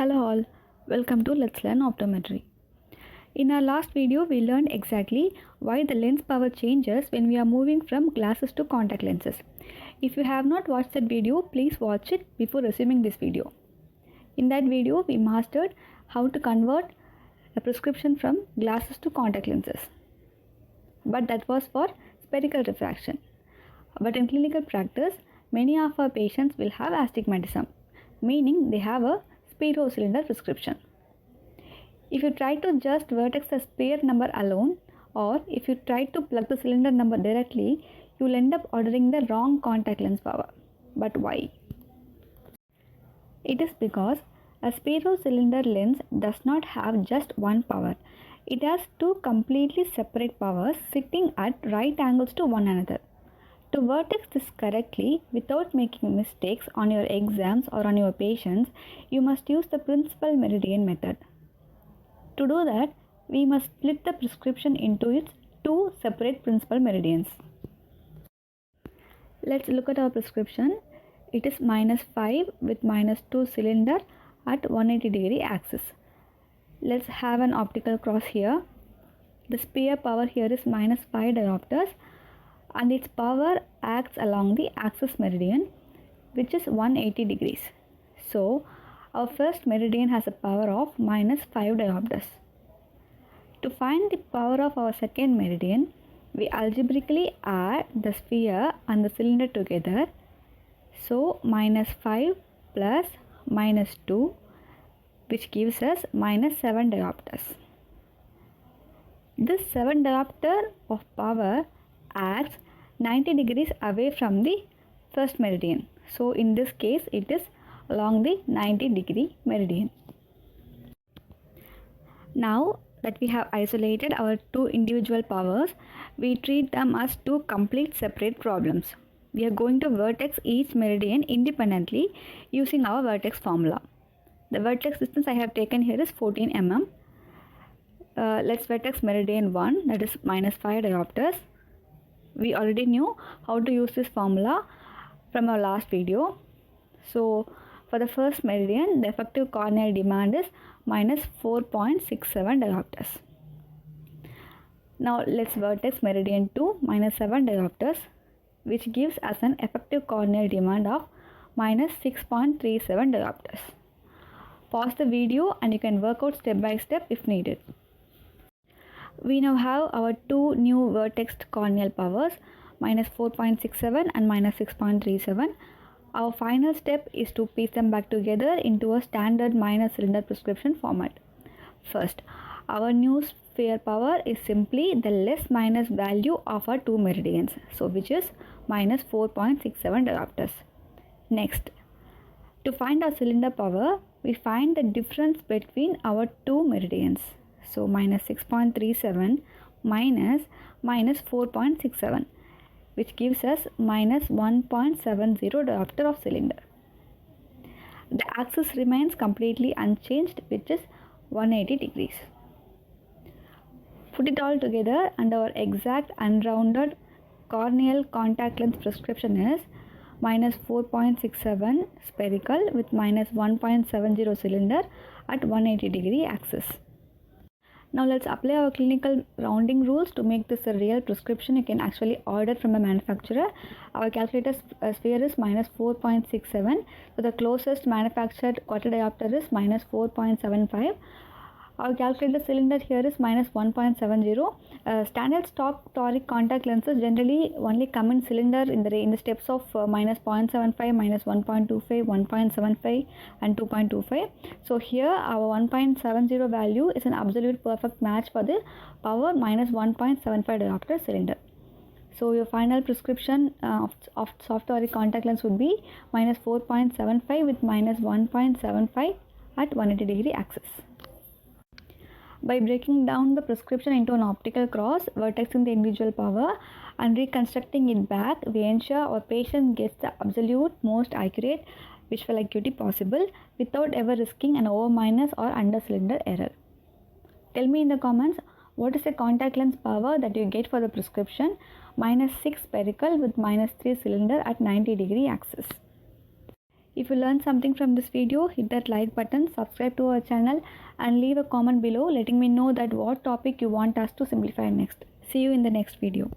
Hello all, welcome to Let's Learn Optometry. In our last video, we learned exactly why the lens power changes when we are moving from glasses to contact lenses. If you have not watched that video, please watch it before resuming this video. In that video, we mastered how to convert a prescription from glasses to contact lenses. But that was for spherical refraction. But in clinical practice, many of our patients will have astigmatism, meaning they have a Sphero-Cylinder prescription. If you try to just vertex the sphere number alone, or if you try to plug the cylinder number directly, you will end up ordering the wrong contact lens power. But why? It is because a Sphero-Cylinder lens does not have just one power. It has two completely separate powers sitting at right angles to one another. To vertex this correctly without making mistakes on your exams or on your patients, you must use the principal meridian method. To do that, we must split the prescription into its two separate principal meridians. Let's look at our prescription. It is -5 with -2 cylinder at 180-degree axis. Let's have an optical cross here. The sphere power here is -5 diopters, and its power acts along the axis meridian, which is 180 degrees. So our first meridian has a power of -5 diopters. To find the power of our second meridian, we algebraically add the sphere and the cylinder together. So -5 plus -2, which gives us -7 diopters. This 7 diopter of power acts 90 degrees away from the first meridian. So in this case, it is along the 90-degree meridian. Now that we have isolated our two individual powers, we treat them as two complete separate problems. We are going to vertex each meridian independently using our vertex formula. The vertex distance I have taken here is 14 mm. Let's vertex meridian 1, that is -5 diopters. We already knew how to use this formula from our last video. So for the first meridian, the effective corneal demand is -4.67 diopters. Now let's vertex meridian 2, -7 diopters, which gives us an effective corneal demand of -6.37 diopters. Pause the video and you can work out step by step if needed. We now have our two new vertexed corneal powers, -4.67 and -6.37. Our final step is to piece them back together into a standard minor cylinder prescription format. First, our new sphere power is simply the less minus value of our two meridians, so which is -4.67 diopters. Next, to find our cylinder power, we find the difference between our two meridians. So -6.37 minus -4.67, which gives us -1.70 diopter of cylinder. The axis remains completely unchanged, which is 180 degrees. Put it all together and our exact unrounded corneal contact lens prescription is -4.67 spherical with -1.70 cylinder at 180 degree axis. Now let's apply our clinical rounding rules to make this a real prescription you can actually order from a manufacturer. Our calculator sphere is -4.67. So the closest manufactured quarter diopter is -4.75. Our calculated cylinder here is -1.70. Standard stock toric contact lenses generally only come in cylinder in the steps of -0.75, -1.25, 1.75 and 2.25. So here our 1.70 value is an absolute perfect match for the power -1.75 diopter cylinder. So your final prescription of soft toric contact lens would be -4.75 with -1.75 at 180 degree axis. By breaking down the prescription into an optical cross, vertexing the individual power and reconstructing it back, we ensure our patient gets the absolute most accurate visual acuity possible without ever risking an over minus or under cylinder error. Tell me in the comments, what is the contact lens power that you get for the prescription -6 spherical with -3 cylinder at 90 degree axis. If you learned something from this video, hit that like button, subscribe to our channel and leave a comment below letting me know that what topic you want us to simplify next. See you in the next video.